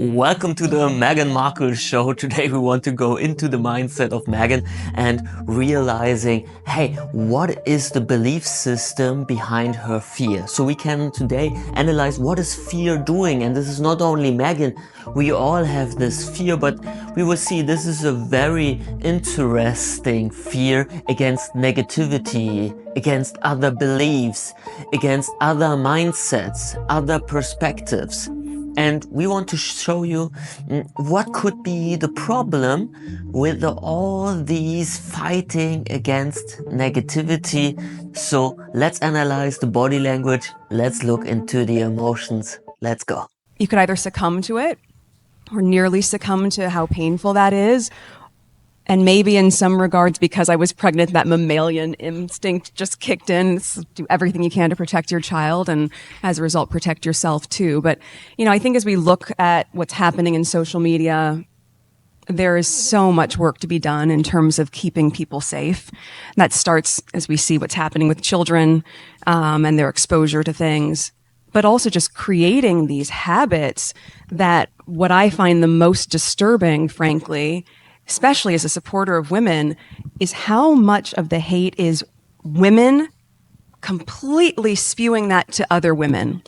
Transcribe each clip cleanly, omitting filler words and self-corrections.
Welcome to the Meghan Markle show. Today we want to go into the mindset of Meghan and realizing, hey, what is the belief system behind her fear? So we can today analyze what is fear doing. And this is not only Meghan, we all have this fear, but we will see this is a very interesting fear against negativity, against other beliefs, against other mindsets, other perspectives. And we want to show you what could be the problem with all these fighting against negativity. So let's analyze the body language. Let's look into the emotions. Let's go. You could either succumb to it or nearly succumb to how painful that is. And maybe in some regards, because I was pregnant, that mammalian instinct just kicked in. Do everything you can to protect your child and as a result, protect yourself too. But, I think as we look at what's happening in social media, there is so much work to be done in terms of keeping people safe. That starts as we see what's happening with children and their exposure to things, but also just creating these habits that what I find the most disturbing, frankly, especially as a supporter of women, is how much of the hate is women completely spewing that to other women.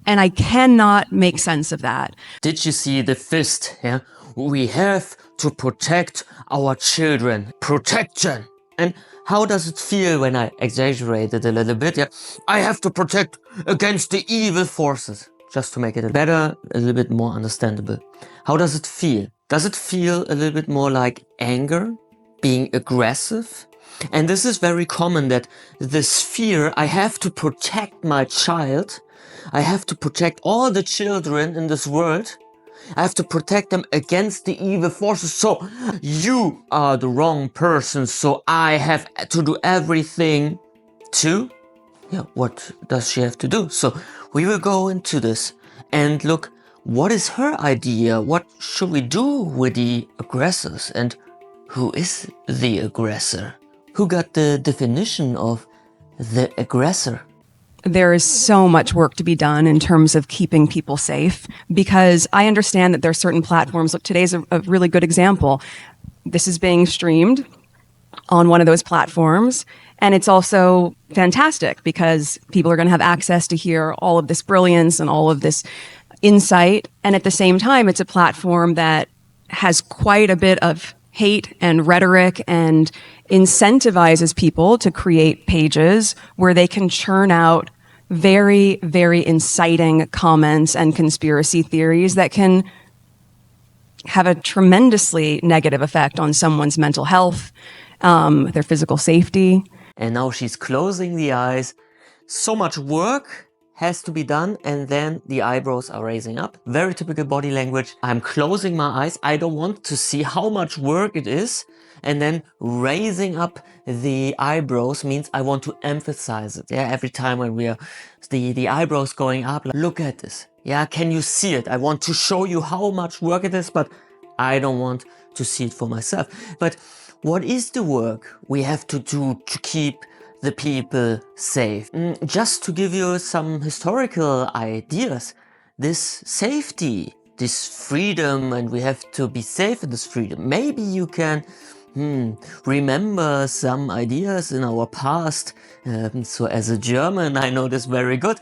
And I cannot make sense of that. Did you see the fist? Yeah, we have to protect our children. Protection. And how does it feel when I exaggerate it a little bit? Yeah, I have to protect against the evil forces. Just to make it better, a little bit more understandable. How does it feel? Does it feel a little bit more like anger, being aggressive? And this is very common, that this fear, I have to protect my child. I have to protect all the children in this world. I have to protect them against the evil forces. So you are the wrong person. So I have to do everything to... Yeah, what does she have to do? So we will go into this and look, what is her idea? What should we do with the aggressors? And who is the aggressor? Who got the definition of the aggressor? There is so much work to be done in terms of keeping people safe, because I understand that there are certain platforms. Look, today's a really good example. This is being streamed on one of those platforms. And it's also fantastic because people are going to have access to hear all of this brilliance and all of this insight. And at the same time, it's a platform that has quite a bit of hate and rhetoric and incentivizes people to create pages where they can churn out very, very inciting comments and conspiracy theories that can have a tremendously negative effect on someone's mental health, their physical safety. And now she's closing the eyes. So much work has to be done, and then the eyebrows are raising up. Very typical body language. I'm closing my eyes. I don't want to see how much work it is. And then raising up the eyebrows means I want to emphasize it. Yeah, every time when we are the eyebrows going up, like, look at this. Yeah, can you see it? I want to show you how much work it is, but I don't want to see it for myself. But what is the work we have to do to keep the people safe? Just to give you some historical ideas, this safety, this freedom, and we have to be safe in this freedom. Maybe you can remember some ideas in our past. So as a German, I know this very good,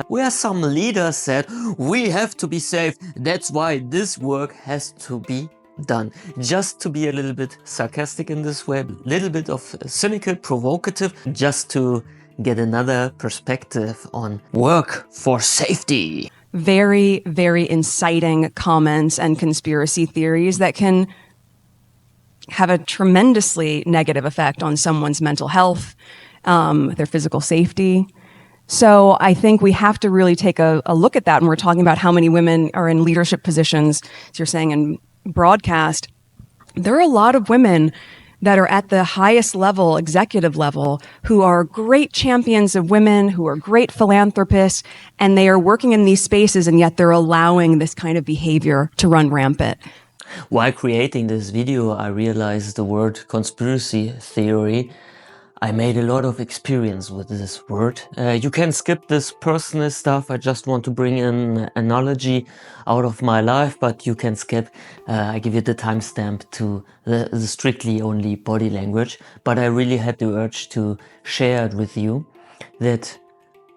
where some leaders said, we have to be safe. That's why this work has to be done. Just to be a little bit sarcastic in this way, a little bit of cynical, provocative, just to get another perspective on work for safety. Very, very inciting comments and conspiracy theories that can have a tremendously negative effect on someone's mental health, their physical safety. So I think we have to really take a look at that when we're talking about how many women are in leadership positions, as you're saying, in broadcast. There are a lot of women that are at the highest level, executive level, who are great champions of women, who are great philanthropists, and they are working in these spaces, and yet they're allowing this kind of behavior to run rampant. While creating this video, I realized the word conspiracy theory. I made a lot of experience with this word. You can skip this personal stuff. I just want to bring in an analogy out of my life, but you can skip. I give you the timestamp to the strictly only body language. But I really had the urge to share it with you that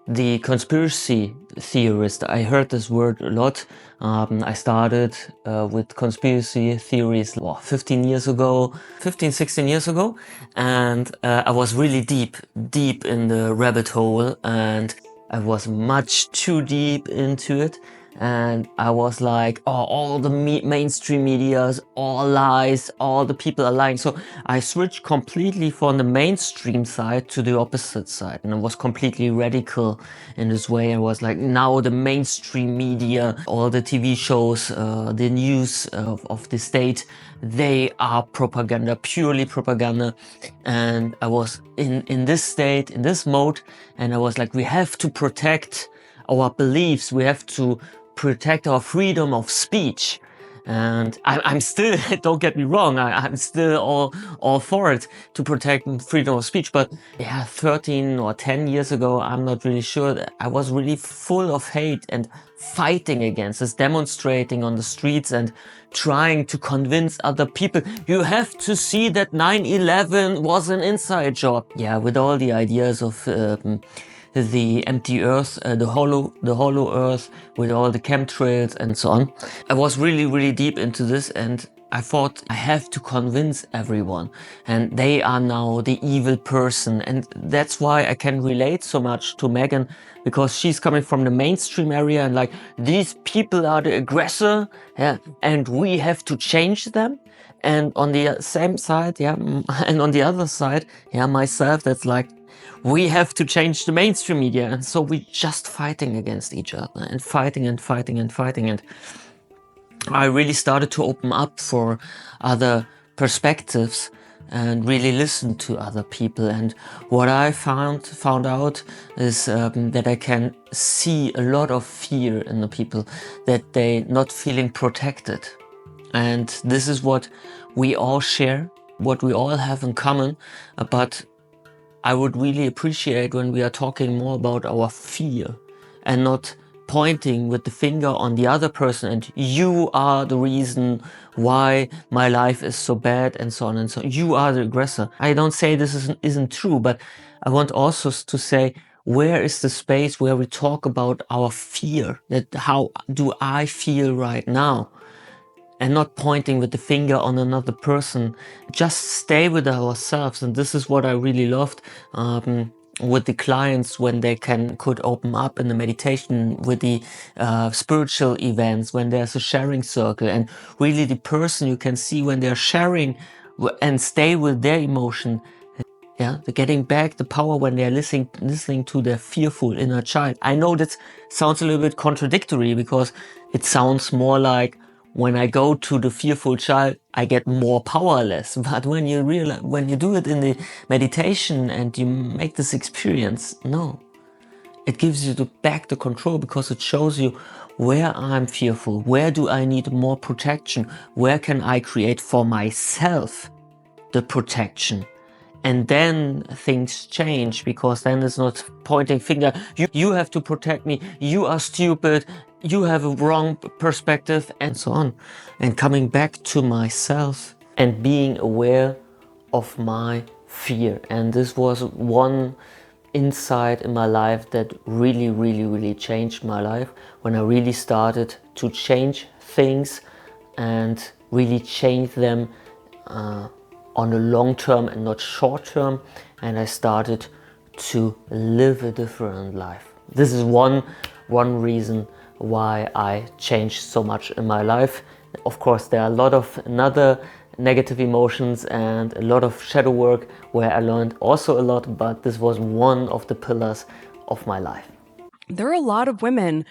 the conspiracy theorist, I heard this word a lot. I started with conspiracy theories 15 years ago, 15, 16 years ago. And I was really deep in the rabbit hole, and I was much too deep into it. And I was like, oh, all the mainstream medias, all lies, all the people are lying. So I switched completely from the mainstream side to the opposite side. And I was completely radical in this way. I was like, now the mainstream media, all the TV shows, the news of the state, they are propaganda, purely propaganda. And I was in this state, in this mode. And I was like, we have to protect our beliefs. We have to protect our freedom of speech. And I'm still, don't get me wrong, I'm still all for it to protect freedom of speech. But yeah, 13 or 10 years ago, I'm not really sure, that I was really full of hate and fighting against this, demonstrating on the streets and trying to convince other people, you have to see that 9/11 was an inside job. Yeah, with all the ideas of the empty earth, the hollow earth with all the chemtrails and so on. I was really deep into this, and I thought I have to convince everyone, and they are now the evil person. And that's why I can relate so much to Meghan, because she's coming from the mainstream area and like, these people are the aggressor, yeah, and we have to change them. And on the same side, yeah, and on the other side, yeah, myself, that's like, we have to change the mainstream media. And so we're just fighting against each other and fighting. And I really started to open up for other perspectives and really listen to other people. And what I found out is that I can see a lot of fear in the people, that they not feeling protected. And this is what we all share, what we all have in common. But I would really appreciate when we are talking more about our fear and not pointing with the finger on the other person and you are the reason why my life is so bad and so on and so on. You are the aggressor. I don't say this isn't true, but I want also to say, where is the space where we talk about our fear? That how do I feel right now? And not pointing with the finger on another person. Just stay with ourselves. And this is what I really loved with the clients, when they could open up in the meditation, with the spiritual events, when there's a sharing circle, and really the person you can see when they're sharing and stay with their emotion. Yeah, they're getting back the power when they're listening to their fearful inner child. I know that sounds a little bit contradictory, because it sounds more like, when I go to the fearful child, I get more powerless. But when you realize, when you do it in the meditation and you make this experience, no, it gives you back the control, because it shows you where I'm fearful, where do I need more protection, where can I create for myself the protection. And then things change, because then it's not pointing finger, you have to protect me, you are stupid, you have a wrong perspective, and so on. And coming back to myself and being aware of my fear. And this was one insight in my life that really changed my life, when I really started to change things and really change them on the long term and not short term. And I started to live a different life. This is one reason why I changed so much in my life. Of course, there are a lot of another negative emotions and a lot of shadow work where I learned also a lot, but this was one of the pillars of my life. There are a lot of women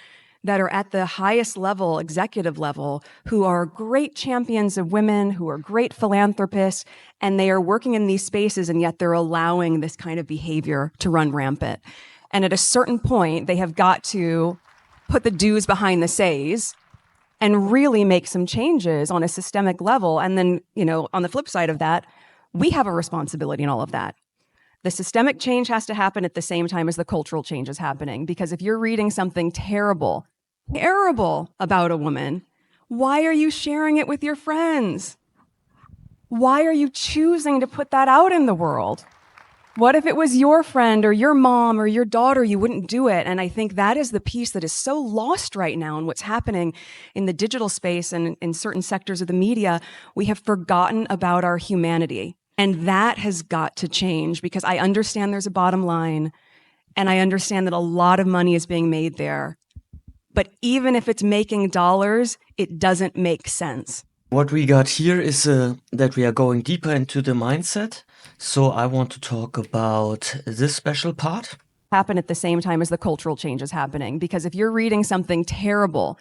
that are at the highest level, executive level, who are great champions of women, who are great philanthropists, and they are working in these spaces, and yet they're allowing this kind of behavior to run rampant. And at a certain point, they have got to put the do's behind the says and really make some changes on a systemic level. And then, on the flip side of that, we have a responsibility in all of that. The systemic change has to happen at the same time as the cultural change is happening. Because if you're reading something terrible about a woman, why are you sharing it with your friends? Why are you choosing to put that out in the world? What if it was your friend or your mom or your daughter? You wouldn't do it. And I think that is the piece that is so lost right now in what's happening in the digital space and in certain sectors of the media. We have forgotten about our humanity. And that has got to change, because I understand there's a bottom line and I understand that a lot of money is being made there. But even if it's making dollars, it doesn't make sense. What we got here is that we are going deeper into the mindset. So I want to talk about this special part. Happen at the same time as the cultural change is happening. Because if you're reading something terrible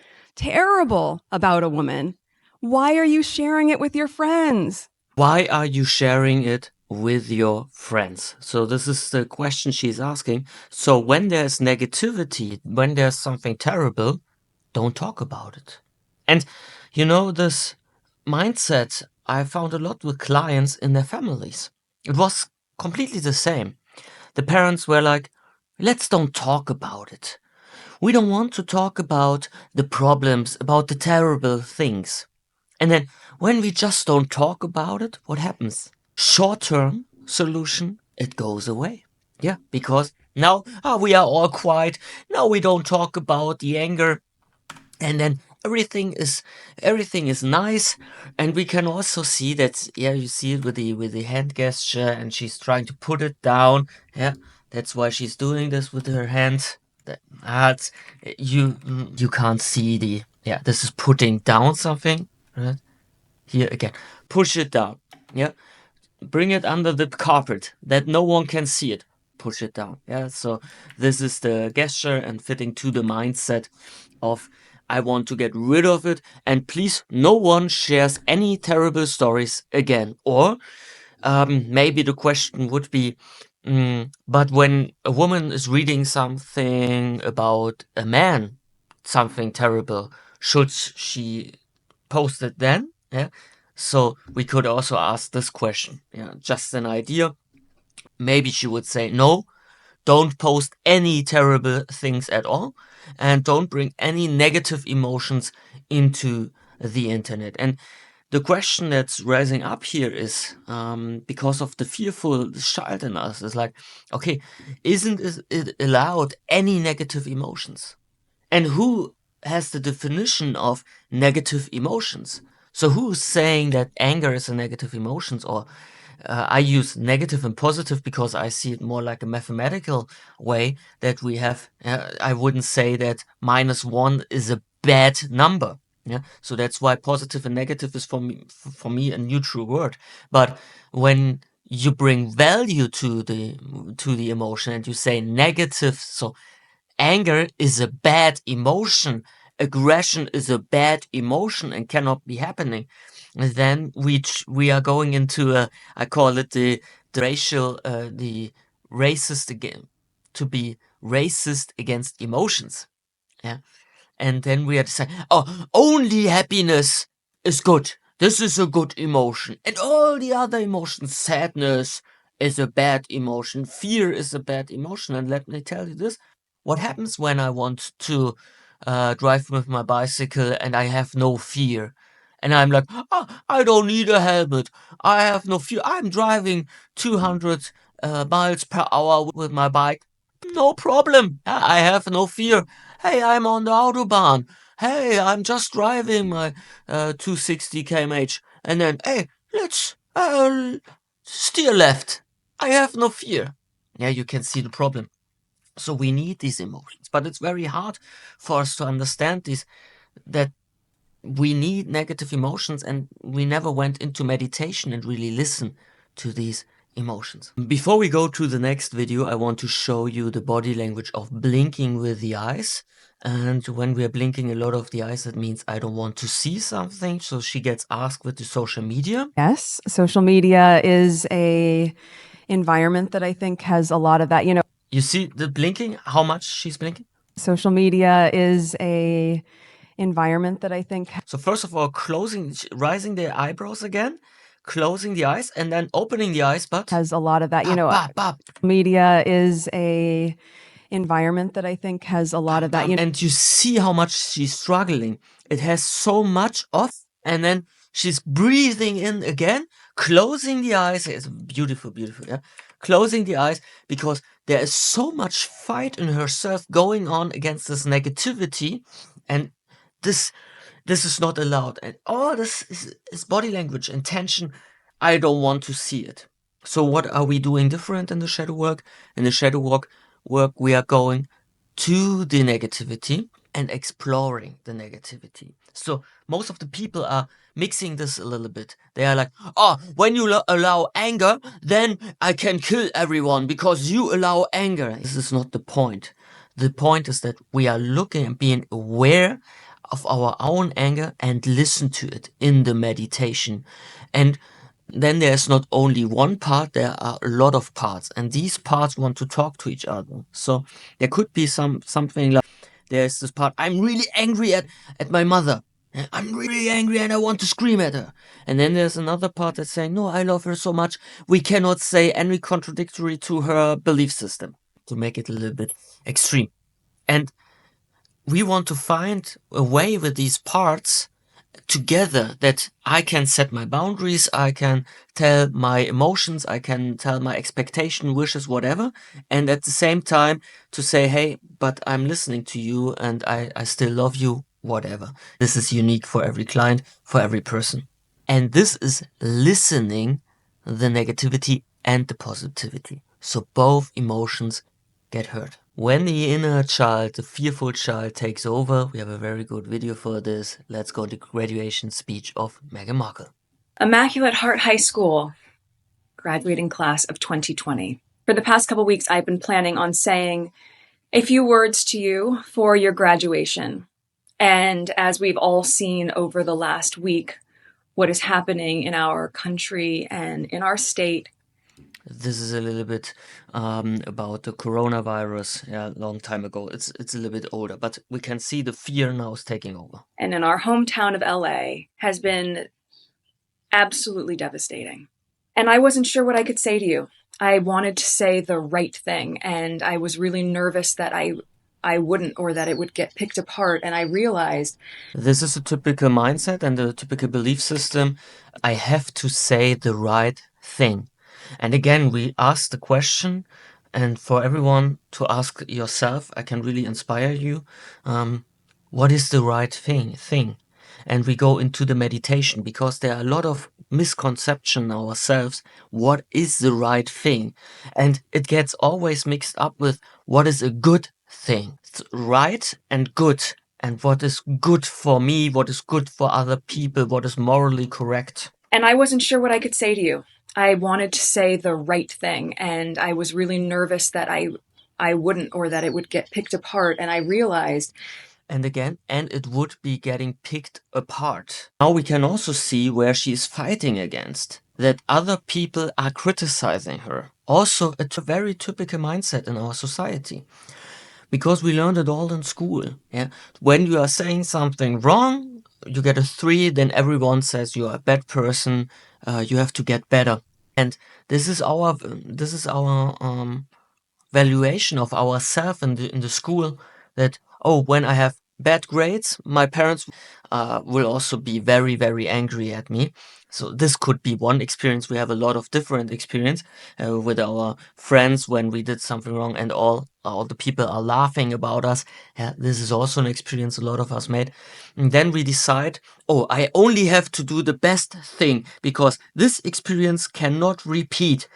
about a woman, why are you sharing it with your friends? Why are you sharing it with your friends? So this is the question she's asking. So when there's negativity, when there's something terrible, don't talk about it. And you know, this mindset I found a lot with clients in their families. It was completely the same. The parents were like, let's don't talk about it. We don't want to talk about the problems, about the terrible things. And then when we just don't talk about it, what happens? Short-term solution, it goes away. Yeah, because now we are all quiet. Now we don't talk about the anger. And then everything is nice. And we can also see that, yeah, you see it with the hand gesture, and she's trying to put it down. Yeah, that's why she's doing this with her hand. That's you can't see the, yeah, this is putting down something, right? Here again, push it down. Yeah, bring it under the carpet that no one can see it. Push it down. Yeah, so this is the gesture and fitting to the mindset of, I want to get rid of it, and please no one shares any terrible stories again. Or maybe the question would be, but when a woman is reading something about a man, something terrible, should she post it then? Yeah. So we could also ask this question. Yeah, just an idea. Maybe she would say, no, don't post any terrible things at all, and don't bring any negative emotions into the internet. And the question that's rising up here is, because of the fearful child in us, is like, okay, isn't it allowed any negative emotions? And who has the definition of negative emotions? So who's saying that anger is a negative emotion? Or I use negative and positive because I see it more like a mathematical way that we have. I wouldn't say that -1 is a bad number. Yeah, so that's why positive and negative is for me a neutral word. But when you bring value to the emotion and you say negative, so anger is a bad emotion, aggression is a bad emotion and cannot be happening, then we are going into a, I call it the racist again, to be racist against emotions. Yeah. And then we are saying, oh, only happiness is good. This is a good emotion. And all the other emotions, sadness is a bad emotion. Fear is a bad emotion. And let me tell you this, what happens when I want to drive with my bicycle and I have no fear? And I'm like, oh, I don't need a helmet. I have no fear. I'm driving 200 miles per hour with my bike. No problem. I have no fear. Hey, I'm on the Autobahn. Hey, I'm just driving my 260 km/h. And then, hey, let's steer left. I have no fear. Yeah, you can see the problem. So we need these emotions, but it's very hard for us to understand this, that we need negative emotions, and we never went into meditation and really listen to these emotions. Before we go to the next video, I want to show you the body language of blinking with the eyes. And when we are blinking a lot of the eyes, that means I don't want to see something. So she gets asked with the social media. Yes, social media is a environment that I think has a lot of that. You see the blinking, how much she's blinking? Social media is a environment that I think. So first of all, rising the eyebrows again, closing the eyes and then opening the eyes, but has a lot of that. You know, bop, bop, media is a environment that I think has a lot of that. You know, and you see how much she's struggling. It has so much of, and then she's breathing in again, closing the eyes. It's beautiful, beautiful, yeah. Closing the eyes because there is so much fight in herself going on against this negativity, and this is not allowed. And all this is body language and tension. I don't want to see it. So what are we doing different in the shadow work? In the shadow work, we are going to the negativity and exploring the negativity. So most of the people are mixing this a little bit. They are like, oh, when you allow anger, then I can kill everyone because you allow anger. This is not the point. The point is that we are looking and being aware of our own anger and listen to it in the meditation. And then there's not only one part, there are a lot of parts, and these parts want to talk to each other. So there could be something like, there's this part, I'm really angry at my mother. I'm really angry and I want to scream at her. And then there's another part that's saying, no, I love her so much, we cannot say any contradictory to her belief system, to make it a little bit extreme. And we want to find a way with these parts together that I can set my boundaries, I can tell my emotions, I can tell my expectation, wishes, whatever. And at the same time to say, hey, but I'm listening to you and I still love you, whatever. This is unique for every client, for every person. And this is listening the negativity and the positivity. So both emotions get heard. When the inner child, the fearful child, takes over, we have a very good video for this. Let's go to graduation speech of Meghan Markle. Immaculate Heart High School, graduating class of 2020. For the past couple weeks, I've been planning on saying a few words to you for your graduation. And as we've all seen over the last week, what is happening in our country and in our state. This is a little bit about the coronavirus. Yeah, long time ago. It's a little bit older, but we can see the fear now is taking over. And in our hometown of LA has been absolutely devastating. And I wasn't sure what I could say to you. I wanted to say the right thing, and I was really nervous that I wouldn't, or that it would get picked apart. And I realized this is a typical mindset and a typical belief system. I have to say the right thing. And again, we ask the question, and for everyone to ask yourself, I can really inspire you. What is the right thing? And we go into the meditation because there are a lot of misconception ourselves. What is the right thing? And it gets always mixed up with what is a good thing. It's right and good. And what is good for me, what is good for other people, what is morally correct. And I wasn't sure what I could say to you. I wanted to say the right thing, and I was really nervous that I wouldn't, or that it would get picked apart. And I realized, and again, and it would be getting picked apart. Now we can also see where she is fighting against, that other people are criticizing her. Also a very typical mindset in our society, because we learned it all in school. Yeah, when you are saying something wrong, you get a 3, then everyone says you are a bad person, you have to get better. And this is our valuation of ourselves in the school, that, oh, when I have bad grades, my parents will also be very, very angry at me. So this could be one experience. We have a lot of different experience with our friends when we did something wrong, and all the people are laughing about us. Yeah, this is also an experience a lot of us made. And then we decide, oh, I only have to do the best thing because this experience cannot repeat.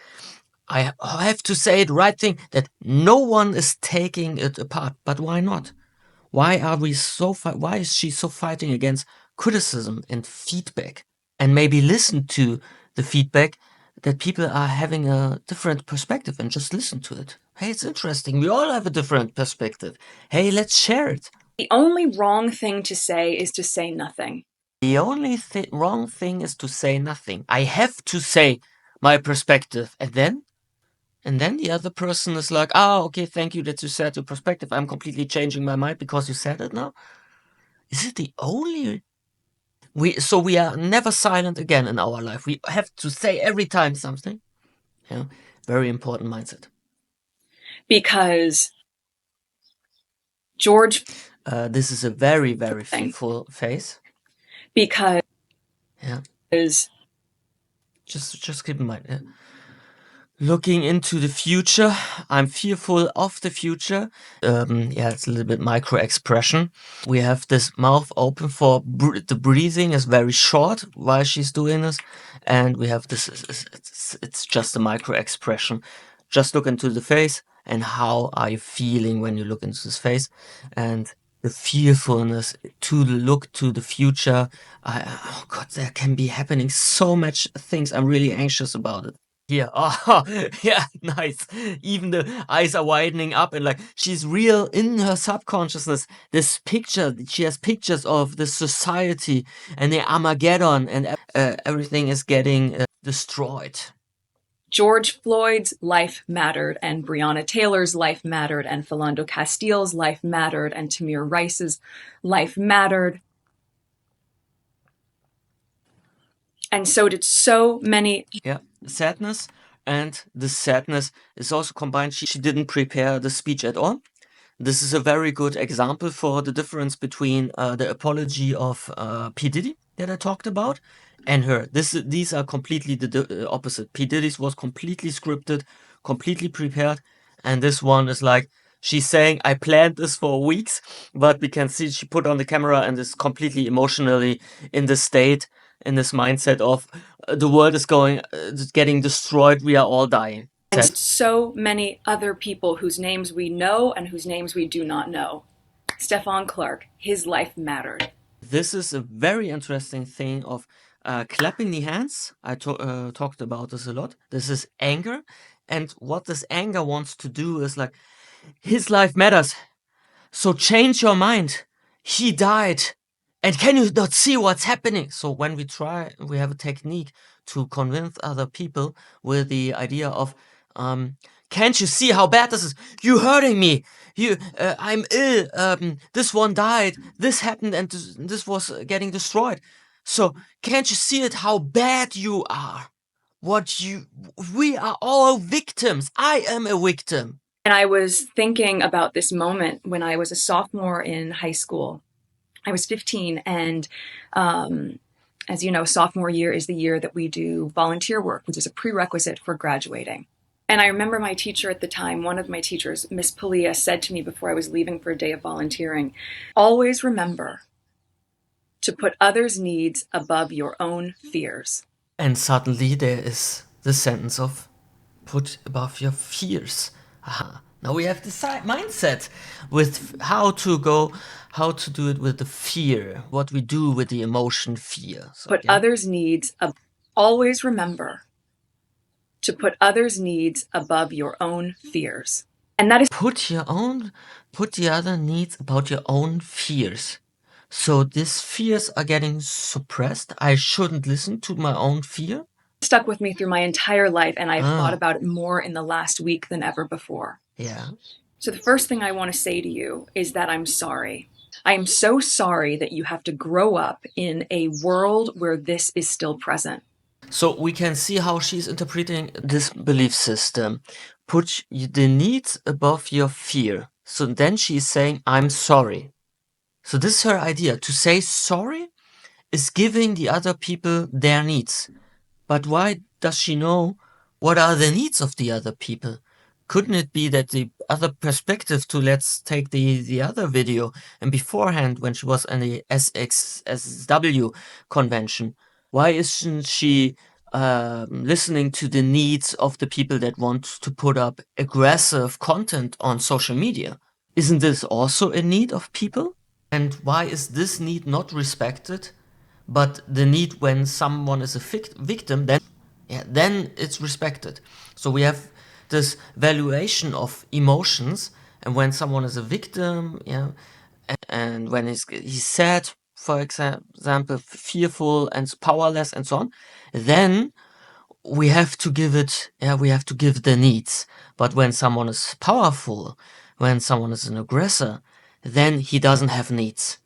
I have to say the right thing, that no one is taking it apart. But why not? Why are we why is she so fighting against criticism and feedback? And maybe listen to the feedback that people are having a different perspective, and just listen to it. Hey, it's interesting. We all have a different perspective. Hey, let's share it. the only wrong thing to say is to say nothing. The only wrong thing is to say nothing. I have to say my perspective, and then the other person is like, oh, okay, thank you that you said your perspective. I'm completely changing my mind because you said it now. Is it the only So we are never silent again in our life. We have to say every time something. Yeah, very important mindset. Because George, this is a very, very fearful phase. because Yeah, just keep in mind. Yeah. Looking into the future, I'm fearful of the future. Yeah, it's a little bit micro expression. We have this mouth open for the breathing is very short while she's doing this, and we have this. It's just a micro expression. Just look into the face, and how are you feeling when you look into this face, and the fearfulness to look to the future. Oh God, there can be happening so much things. I'm really anxious about it. Here, oh, yeah, nice. Even the eyes are widening up, and like she's real in her subconsciousness. This picture, she has pictures of the society and the Armageddon, and everything is getting destroyed. George Floyd's life mattered, and Breonna Taylor's life mattered, and Philando Castile's life mattered, and Tamir Rice's life mattered. And so did so many. Yeah, sadness. And this sadness is also combined. She didn't prepare the speech at all. This is a very good example for the difference between the apology of P. Diddy that I talked about and her. These are completely the opposite. P. Diddy's was completely scripted, completely prepared, and this one is like she's saying, "I planned this for weeks," but we can see she put on the camera and is completely emotionally in the state, in this mindset of the world is getting destroyed. We are all dying. And so many other people whose names we know and whose names we do not know. Stephon Clark, his life mattered. This is a very interesting thing of clapping the hands. I talked about this a lot. This is anger. And what this anger wants to do is like, his life matters. So change your mind. He died. And can you not see what's happening? So when we have a technique to convince other people with the idea of, can't you see how bad this is? You're hurting me. I'm ill. This one died. This happened, and this was getting destroyed. So can't you see it? How bad you are? We are all victims. I am a victim. And I was thinking about this moment when I was a sophomore in high school. I was 15, and as you know, sophomore year is the year that we do volunteer work, which is a prerequisite for graduating. And I remember my teacher at the time, one of my teachers, Miss Palia, said to me before I was leaving for a day of volunteering, always remember to put others' needs above your own fears. And suddenly there is the sentence of put above your fears. Aha. Now we have the mindset with how to do it with the fear, what we do with the emotion fear. So, put others' needs always remember to put others' needs above your own fears. And that is put the other needs about your own fears. So these fears are getting suppressed. I shouldn't listen to my own fear. Stuck with me through my entire life, and I've thought about it more in the last week than ever before. Yeah. So the first thing I want to say to you is that I'm sorry. I am so sorry that you have to grow up in a world where this is still present. So we can see how she's interpreting this belief system. Put the needs above your fear. So then she's saying, I'm sorry. So this is her idea. To say sorry is giving the other people their needs. But why does she know what are the needs of the other people? Couldn't it be that the other perspective to, let's take the other video, and beforehand when she was in the SXSW convention, why isn't she listening to the needs of the people that want to put up aggressive content on social media? Isn't this also a need of people? And why is this need not respected, but the need when someone is a victim, then it's respected? So we have this valuation of emotions, and when someone is a victim, and when he's sad, for example, fearful and powerless and so on, then we have to give the needs. But when someone is powerful, when someone is an aggressor, then he doesn't have needs.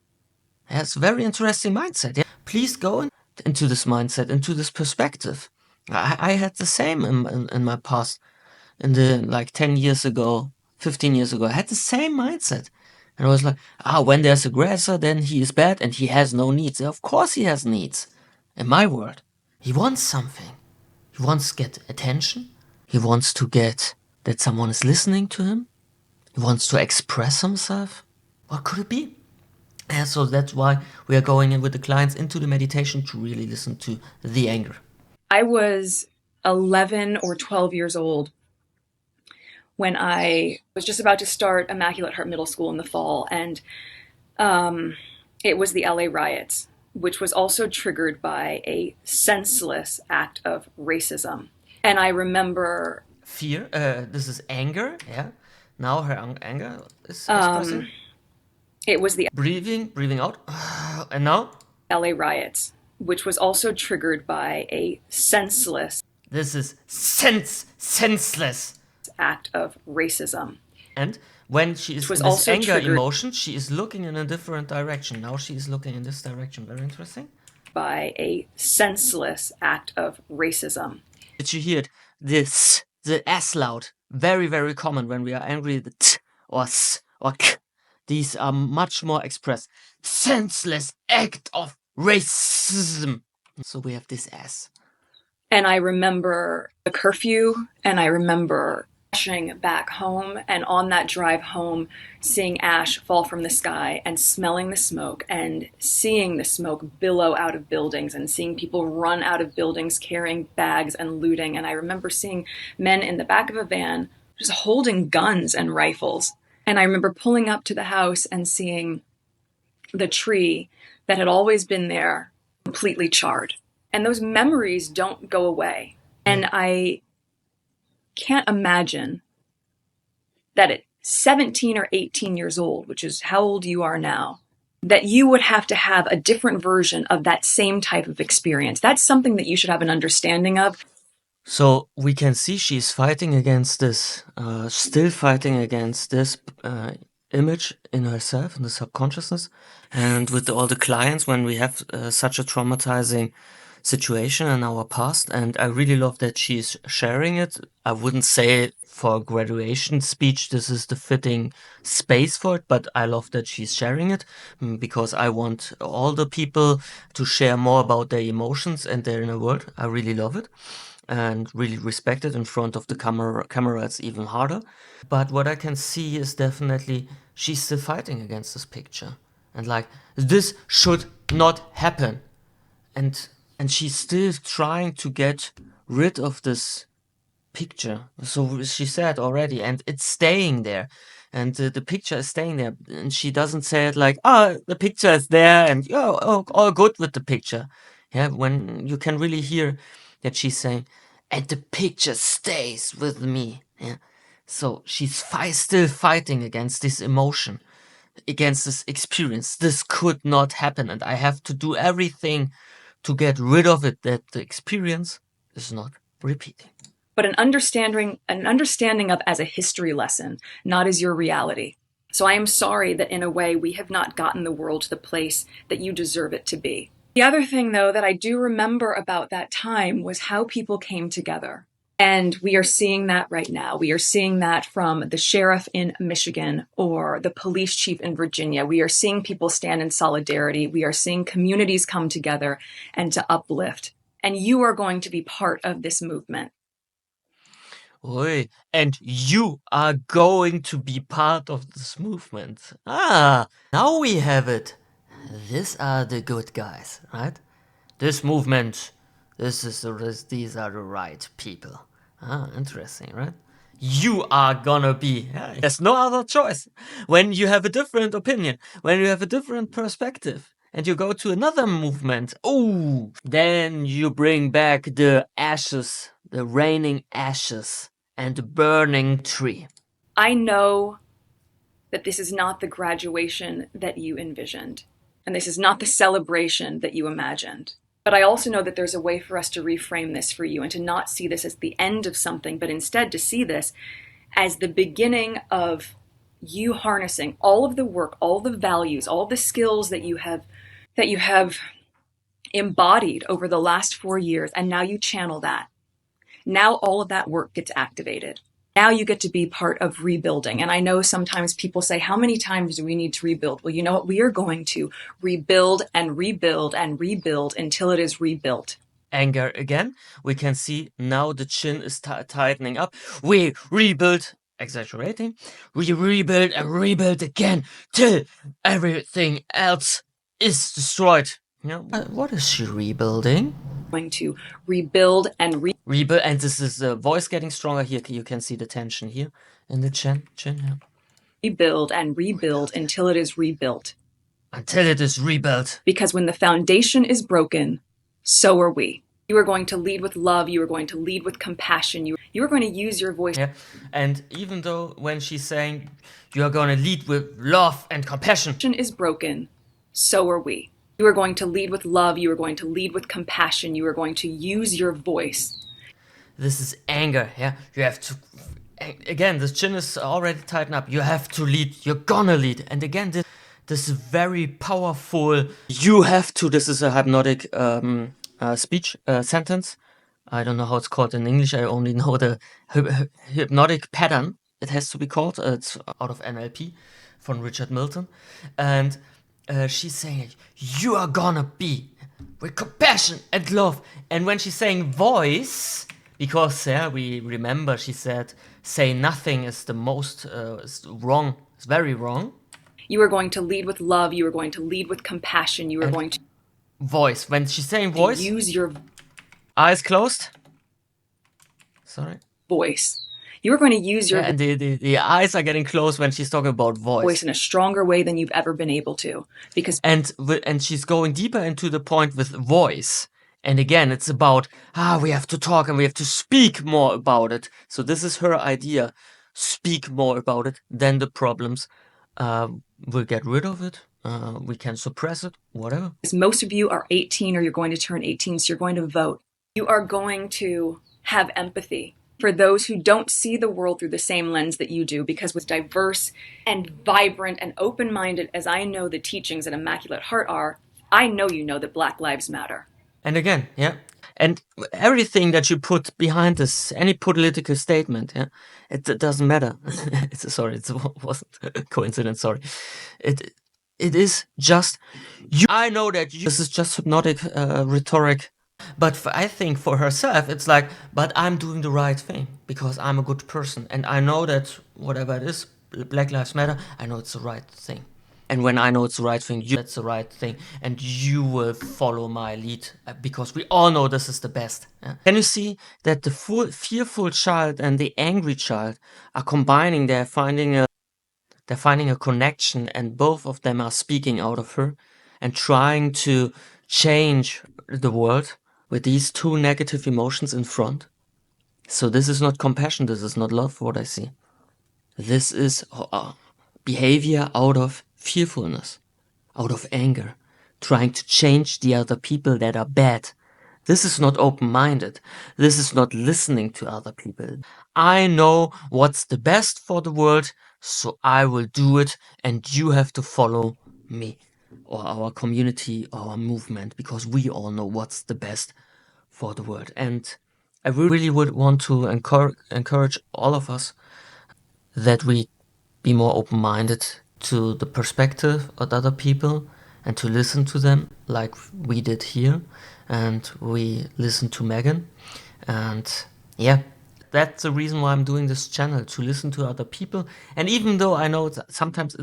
That's a very interesting mindset. Yeah? Please go into this mindset, into this perspective. I had the same in my past, in the like 10 years ago, 15 years ago. I had the same mindset. And I was like, when there's aggressor, then he is bad and he has no needs. Of course he has needs. In my world, he wants something. He wants to get attention. He wants to get that someone is listening to him. He wants to express himself. What could it be? And so that's why we are going in with the clients into the meditation to really listen to the anger. I was 11 or 12 years old when I was just about to start Immaculate Heart Middle School in the fall, and it was the LA riots, which was also triggered by a senseless act of racism. And I remember fear. This is anger. Yeah. Now her anger is expressing. It was the breathing out, and now LA riots, which was also triggered by a senseless. This is senseless act of racism. And when she is in this anger emotion, she is looking in a different direction. Now she is looking in this direction. Very interesting. By a senseless act of racism. Did you hear it? This, the S loud, very, very common when we are angry. The T or S or K. These are much more expressed. Senseless act of racism. So we have this S. And I remember the curfew, and I remember rushing back home, and on that drive home, seeing ash fall from the sky and smelling the smoke and seeing the smoke billow out of buildings and seeing people run out of buildings carrying bags and looting. And I remember seeing men in the back of a van just holding guns and rifles. And I remember pulling up to the house and seeing the tree that had always been there completely charred. And those memories don't go away. And I can't imagine that at 17 or 18 years old, which is how old you are now, that you would have to have a different version of that same type of experience. That's something that you should have an understanding of. So we can see she's fighting against this, still fighting against this image in herself, in the subconsciousness. And with all the clients, when we have such a traumatizing situation in our past, and I really love that she's sharing it. I wouldn't say for a graduation speech this is the fitting space for it, but I love that she's sharing it because I want all the people to share more about their emotions and their inner world. I really love it and really respect it. In front of the camera it's even harder. But what I can see is definitely she's still fighting against this picture, and like, this should not happen. And she's still trying to get rid of this picture. So she said already, and it's staying there. And the picture is staying there. And she doesn't say it like, the picture is there and all good with the picture. Yeah, when you can really hear that she's saying, and the picture stays with me. Yeah. So she's still fighting against this emotion, against this experience. This could not happen, and I have to do everything to get rid of it, that the experience is not repeating. But an understanding of as a history lesson, not as your reality. So I am sorry that in a way we have not gotten the world to the place that you deserve it to be. The other thing, though, that I do remember about that time was how people came together. And we are seeing that right now. We are seeing that from the sheriff in Michigan or the police chief in Virginia. We are seeing people stand in solidarity. We are seeing communities come together and to uplift. And you are going to be part of this movement. Oi, and you are going to be part of this movement. Now we have it. These are the good guys, right? This movement, these are the right people. Interesting, right? You are gonna be. There's no other choice. When you have a different opinion, when you have a different perspective, and you go to another movement, then you bring back the ashes, the raining ashes, and the burning tree. I know that this is not the graduation that you envisioned, and this is not the celebration that you imagined. But I also know that there's a way for us to reframe this for you and to not see this as the end of something, but instead to see this as the beginning of you harnessing all of the work, all the values, all the skills that you have embodied over the last 4 years, and now you channel that. Now all of that work gets activated. Now you get to be part of rebuilding. And I know sometimes people say, how many times do we need to rebuild? Well, you know what? We are going to rebuild and rebuild and rebuild until it is rebuilt. Anger again. We can see now the chin is tightening up. We rebuild, exaggerating. We rebuild and rebuild again till everything else is destroyed. What is she rebuilding? Going to rebuild and rebuild, and this is the voice getting stronger. Here you can see the tension here in the chin. Yeah. rebuild and rebuild until it is rebuilt. Until it is rebuilt. Because when the foundation is broken, so are we. You are going to lead with love. You are going to lead with compassion. You are going to use your voice. Yeah. And even though when she's saying you are going to lead with love and compassion is broken, so are we. You are going to lead with love. You are going to lead with compassion. You are going to use your voice. This is anger. Yeah. You have to. Again, this chin is already tightened up. You have to lead. You're gonna lead. And again, this is very powerful. You have to. This is a hypnotic speech sentence. I don't know how it's called in English. I only know the hypnotic pattern. It has to be called. It's out of NLP from Richard Milton. And she's saying, you are gonna be with compassion and love. And when she's saying voice, because we remember she said, say nothing is the most is wrong. It's very wrong. You are going to lead with love. You are going to lead with compassion. You are going to voice. When she's saying voice, use your eyes closed. Sorry. Voice. You are going to use your and the eyes are getting closed when she's talking about voice in a stronger way than you've ever been able to. Because and she's going deeper into the point with voice. And again, it's about we have to talk and we have to speak more about it. So this is her idea: speak more about it. Then the problems we'll get rid of it. We can suppress it, whatever. Most of you are 18 or you're going to turn 18, so you're going to vote. You are going to have empathy for those who don't see the world through the same lens that you do, because with diverse and vibrant and open-minded as I know the teachings at Immaculate Heart are, I know you know that Black Lives Matter. And again, and everything that you put behind this, any political statement, it doesn't matter. It wasn't a coincidence, sorry. It is just you. I know that this is just hypnotic rhetoric. But I think for herself, it's like, but I'm doing the right thing because I'm a good person. And I know that whatever it is, Black Lives Matter, I know it's the right thing. And when I know it's the right thing, that's the right thing. And you will follow my lead because we all know this is the best. Yeah? Can you see that the fearful child and the angry child are combining? They're finding a connection, and both of them are speaking out of her and trying to change the world with these two negative emotions in front. So this is not compassion, this is not love, what I see. This is behavior out of fearfulness, out of anger, trying to change the other people that are bad. This is not open-minded. This is not listening to other people. I know what's the best for the world, so I will do it, and you have to follow me or our community, our movement, because we all know what's the best for the world. And I really would want to encourage all of us that we be more open-minded to the perspective of other people and to listen to them like we did here, and we listened to Meghan. And that's the reason why I'm doing this channel, to listen to other people. And even though I know sometimes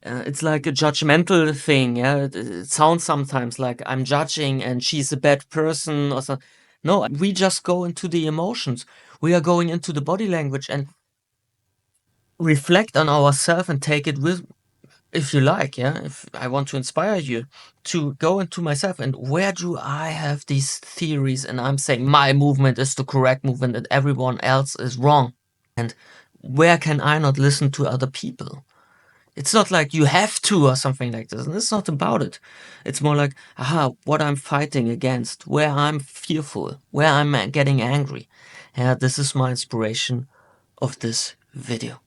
it's like a judgmental thing, it sounds sometimes like I'm judging and she's a bad person or something. No, we just go into the emotions. We are going into the body language and reflect on ourselves and take it with, if you like, if I want to inspire you to go into myself and where do I have these theories and I'm saying my movement is the correct movement and everyone else is wrong, and where can I not listen to other people? It's not like you have to or something like this. And it's not about it. It's more like, what I'm fighting against, where I'm fearful, where I'm getting angry. This is my inspiration of this video.